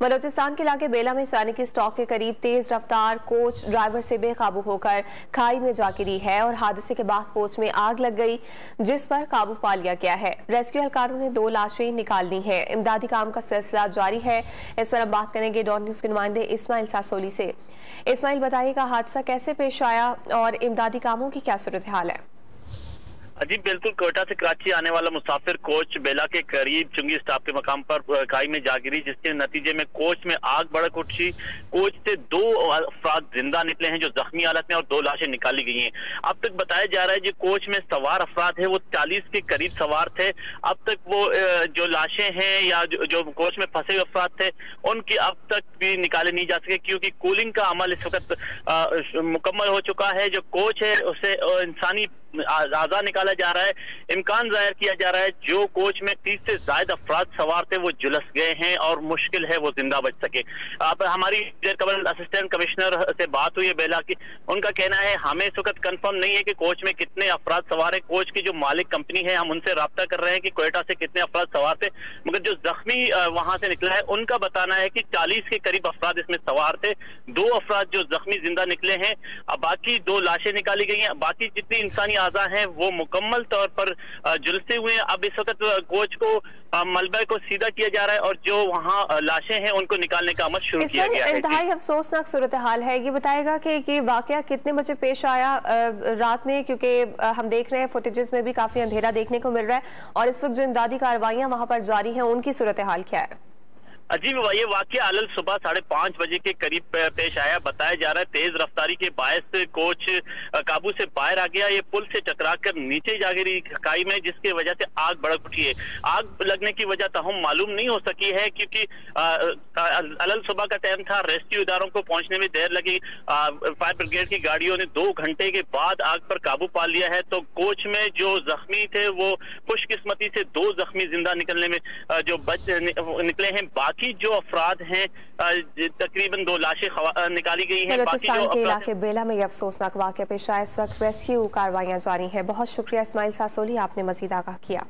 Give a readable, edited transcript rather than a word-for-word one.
बलूचिस्तान के इलाके बेला में सैनिकी स्टॉक के करीब तेज रफ्तार कोच ड्राइवर से बेकाबू होकर खाई में जा गिरी है और हादसे के बाद कोच में आग लग गई, जिस पर काबू पा लिया गया है। रेस्क्यू एहलकारों ने 2 लाशें निकालनी है। इमदादी काम का सिलसिला जारी है। इस पर हम बात करेंगे डॉन न्यूज के नुमाइंदे इस्माइल सासोली से। इस्माइल, बताइएगा हादसा कैसे पेश आया और इमदादी कामों की क्या सूरत हाल है? जी बिल्कुल, कोयटा से कराची आने वाला मुसाफिर कोच बेला के करीब चुंगी स्टॉप के मकाम पर खाई में जा गिरी, जिसके नतीजे में कोच में आग भड़क उठी। कोच से 2 अफराद जिंदा निकले हैं जो जख्मी हालत में, और 2 लाशें निकाली गई हैं। अब तक बताया जा रहा है जो कोच में सवार अफराद है वो 40 के करीब सवार थे। अब तक वो जो लाशें हैं या जो कोच में फंसे हुए अफराद थे उनकी अब तक भी निकाले नहीं जा सके, क्योंकि कूलिंग का अमल इस वक्त मुकम्मल हो चुका है। जो कोच है उसे इंसानी आज़ा निकाला जा रहा है। इम्कान जाहिर किया जा रहा है जो कोच में 30 से ज्यादा अफराद सवार थे वो झुलस गए हैं और मुश्किल है वो जिंदा बच सके। अब हमारी असिस्टेंट कमिश्नर से बात हुई है बेला की, उनका कहना है हमें इस वक्त कंफर्म नहीं है कि कोच में कितने अफराद सवार है। कोच की जो मालिक कंपनी है हम उनसे राब्ता कर रहे हैं कि कोयटा से कितने अफराद सवार थे, मगर जो जख्मी वहां से निकला है उनका बताना है कि 40 के करीब अफराद इसमें सवार थे। 2 अफराद जो जख्मी जिंदा निकले हैं, अब बाकी 2 लाशें निकाली गई हैं। बाकी जितनी इंसानी आज़ा हैं वो मुकम्मल तौर पर झुलसे हुए हैं। अब इस वक्त कोच को मलबे को सीधा किया जा रहा है और जो वहाँ लाशें हैं उनको निकालने का अमल शुरू किया गया है। इंतहाई अफसोसनाक सूरत हाल है। ये बताएगा कि ये वाकया कितने बजे पेश आया रात में, क्योंकि हम देख रहे हैं फुटेजेस में भी काफी अंधेरा देखने को मिल रहा है, और इस वक्त जो इमदादी कार्रवाइयां वहां पर जारी हैं उनकी सूरत हाल क्या है? अजीब, ये वाकया अलल सुबह 5:30 बजे के करीब पेश आया। बताया जा रहा है तेज रफ्तारी के बायस कोच काबू से बाहर आ गया। ये पुल से टकराकर नीचे जा गिरी खाई में, जिसकी वजह से आग भड़क उठी है। आग लगने की वजह तहम मालूम नहीं हो सकी है, क्योंकि अलल सुबह का टाइम था। रेस्क्यू इदारों को पहुंचने में देर लगी। फायर ब्रिगेड की गाड़ियों ने 2 घंटे के बाद आग पर काबू पा लिया है। तो कोच में जो जख्मी थे वो खुशकिस्मती से 2 जख्मी जिंदा निकलने में जो बच निकले हैं। बाकी जो अफराद हैं तकरीबन 2 लाशें निकाली गई हैं। बलूचिस्तान के इलाके बेला में यह अफसोसनाक वाकया पेश आया। इस वक्त रेस्क्यू कार्रवाइयां जारी है। बहुत शुक्रिया इस्माइल सासोली, आपने मजीद आगाह किया।